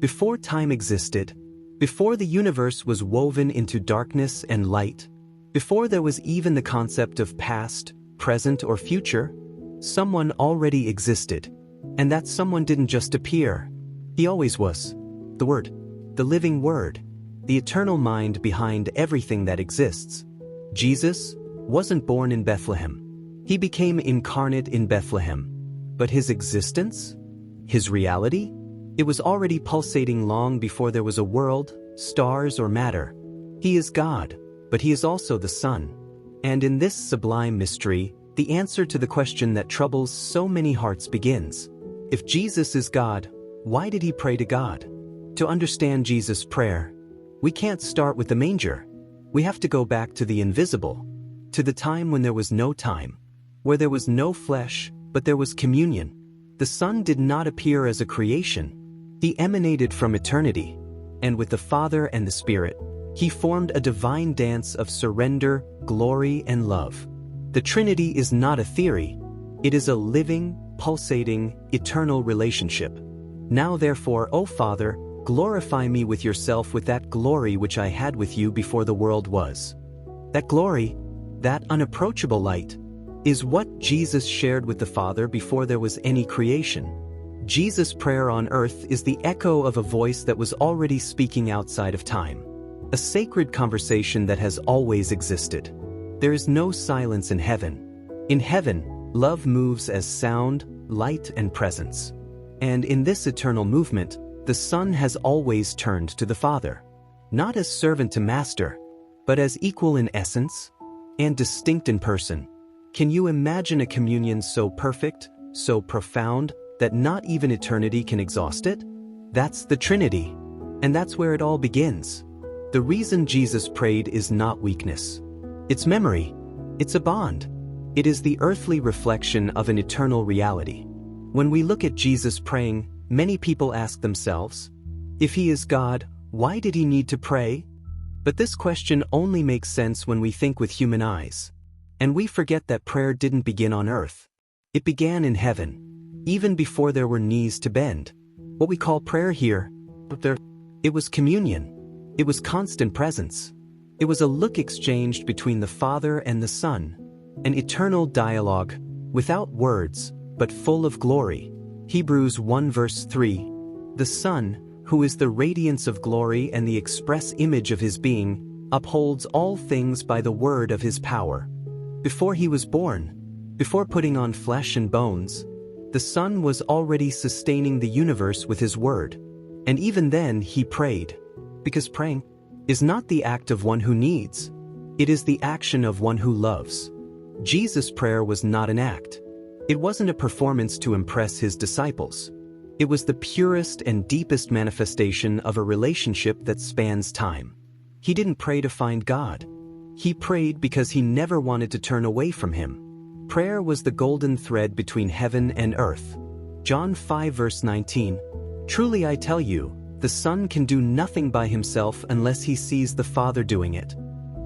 before time existed, before the universe was woven into darkness and light, before there was even the concept of past, present, or future, someone already existed. And that someone didn't just appear. He always was. The Word. The living Word. The eternal mind behind everything that exists. Jesus wasn't born in Bethlehem. He became incarnate in Bethlehem. But his existence? His reality? It was already pulsating long before there was a world, stars, or matter. He is God, but he is also the Son. And in this sublime mystery, the answer to the question that troubles so many hearts begins. If Jesus is God, why did he pray to God? To understand Jesus' prayer, we can't start with the manger. We have to go back to the invisible, to the time when there was no time, where there was no flesh, but there was communion. The Son did not appear as a creation. He emanated from eternity, and with the Father and the Spirit, he formed a divine dance of surrender, glory, and love. The Trinity is not a theory. It is a living, pulsating, eternal relationship. Now therefore, O Father, glorify me with yourself with that glory which I had with you before the world was. That glory, that unapproachable light, is what Jesus shared with the Father before there was any creation. Jesus' prayer on earth is the echo of a voice that was already speaking outside of time. A sacred conversation that has always existed. There is no silence in heaven. In heaven, love moves as sound, light, and presence. And in this eternal movement, the Son has always turned to the Father, not as servant to master, but as equal in essence and distinct in person. Can you imagine a communion so perfect, so profound, that not even eternity can exhaust it? That's the Trinity, and that's where it all begins. The reason Jesus prayed is not weakness. It's memory. It's a bond. It is the earthly reflection of an eternal reality. When we look at Jesus praying, many people ask themselves, if he is God, why did he need to pray? But this question only makes sense when we think with human eyes. And we forget that prayer didn't begin on earth. It began in heaven, even before there were knees to bend. What we call prayer here, it was communion. It was constant presence. It was a look exchanged between the Father and the Son, an eternal dialogue, without words, but full of glory. Hebrews 1 verse 3. The Son, who is the radiance of glory and the express image of his being, upholds all things by the word of his power. Before he was born, before putting on flesh and bones, the Son was already sustaining the universe with his word. And even then he prayed, because praying is not the act of one who needs, it is the action of one who loves. Jesus' prayer was not an act. It wasn't a performance to impress his disciples. It was the purest and deepest manifestation of a relationship that spans time. He didn't pray to find God. He prayed because he never wanted to turn away from him. Prayer was the golden thread between heaven and earth. John 5 verse 19. Truly I tell you, the Son can do nothing by himself unless he sees the Father doing it.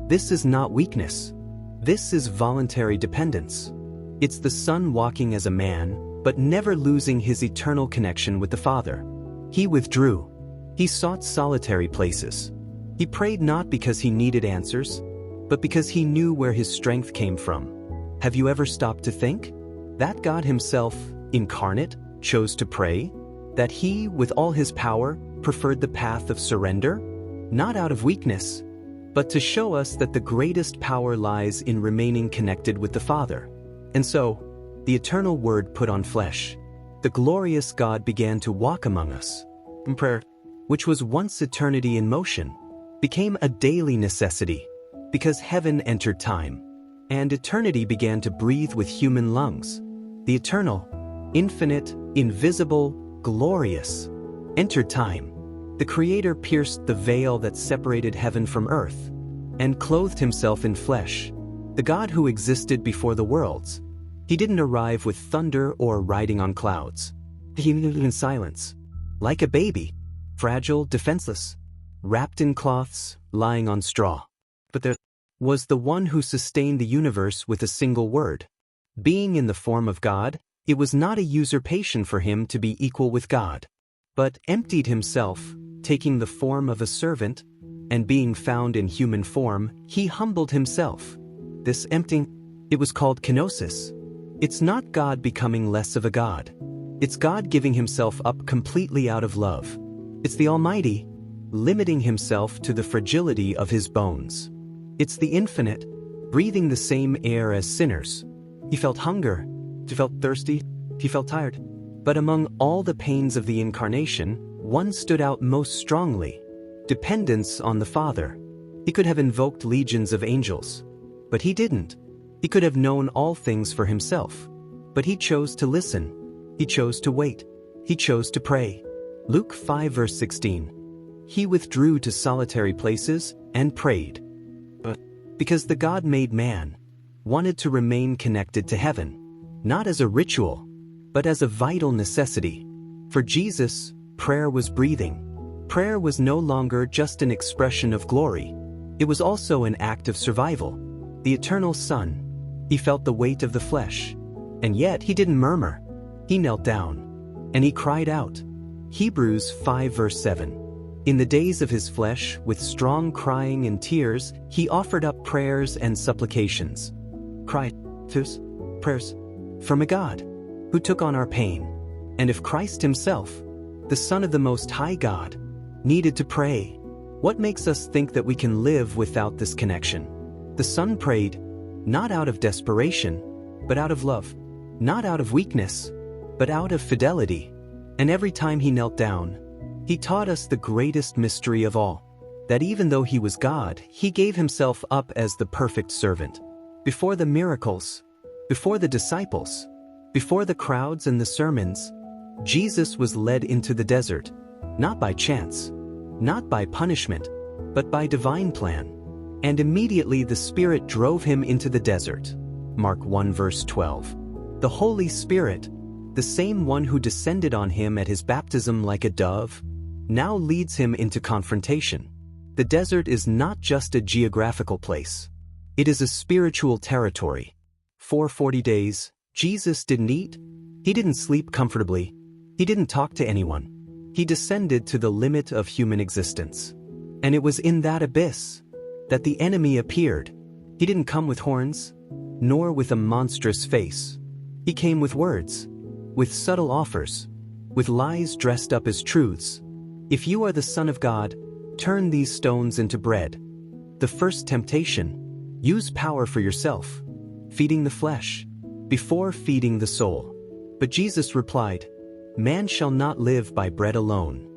This is not weakness. This is voluntary dependence. It's the Son walking as a man, but never losing his eternal connection with the Father. He withdrew. He sought solitary places. He prayed not because he needed answers, but because he knew where his strength came from. Have you ever stopped to think? That God himself, incarnate, chose to pray? That he, with all his power, preferred the path of surrender? Not out of weakness, but to show us that the greatest power lies in remaining connected with the Father. And so, the eternal Word put on flesh. The glorious God began to walk among us. And prayer, which was once eternity in motion, became a daily necessity, because heaven entered time, and eternity began to breathe with human lungs. The eternal, infinite, invisible, glorious, entered time. The Creator pierced the veil that separated heaven from earth, and clothed himself in flesh. The God who existed before the worlds. He didn't arrive with thunder or riding on clouds. He lived in silence, like a baby, fragile, defenseless, wrapped in cloths, lying on straw. But there was the one who sustained the universe with a single word. Being in the form of God, it was not a usurpation for him to be equal with God. but emptied himself, taking the form of a servant, and being found in human form, he humbled himself. This emptying, it was called kenosis. It's not God becoming less of a God. It's God giving himself up completely out of love. It's the Almighty limiting himself to the fragility of his bones. It's the infinite breathing the same air as sinners. He felt hunger, he felt thirsty, he felt tired. But among all the pains of the Incarnation, one stood out most strongly: dependence on the Father. He could have invoked legions of angels, but he didn't. He could have known all things for himself, but he chose to listen. He chose to wait. He chose to pray. Luke 5 verse 16. He withdrew to solitary places and prayed. But because the God-made man wanted to remain connected to heaven, not as a ritual, but as a vital necessity. For Jesus, prayer was breathing. Prayer was no longer just an expression of glory. It was also an act of survival. The eternal Son, he felt the weight of the flesh, and yet he didn't murmur. He knelt down, and he cried out. Hebrews 5 verse 7. In the days of his flesh, with strong crying and tears, he offered up prayers and supplications. Prayers from a God who took on our pain. And if Christ himself, the Son of the Most High God, needed to pray, what makes us think that we can live without this connection? The Son prayed, not out of desperation, but out of love. Not out of weakness, but out of fidelity. And every time he knelt down, he taught us the greatest mystery of all, that even though he was God, he gave himself up as the perfect servant. Before the miracles, before the disciples, before the crowds and the sermons, Jesus was led into the desert, not by chance, not by punishment, but by divine plan. And immediately the Spirit drove him into the desert. Mark 1 verse 12. The Holy Spirit, the same one who descended on him at his baptism like a dove, now leads him into confrontation. The desert is not just a geographical place. It is a spiritual territory. For 40 days, Jesus didn't eat, he didn't sleep comfortably, he didn't talk to anyone. He descended to the limit of human existence. And it was in that abyss that the enemy appeared. He didn't come with horns, nor with a monstrous face. He came with words, with subtle offers, with lies dressed up as truths. If you are the Son of God, turn these stones into bread. The first temptation: use power for yourself, feeding the flesh, before feeding the soul. But Jesus replied, man shall not live by bread alone.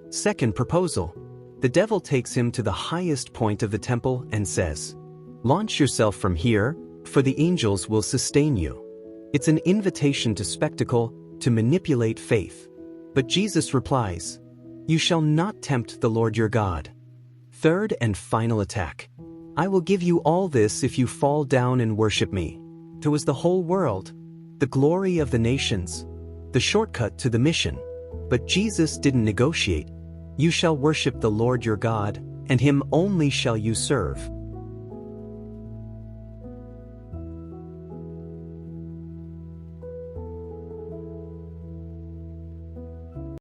Second proposal: the devil takes him to the highest point of the temple and says, launch yourself from here, for the angels will sustain you. It's an invitation to spectacle, to manipulate faith. But Jesus replies, you shall not tempt the Lord your God. Third and final attack: I will give you all this if you fall down and worship me. It was the whole world, the glory of the nations, the shortcut to the mission. But Jesus didn't negotiate. You shall worship the Lord your God, and him only shall you serve.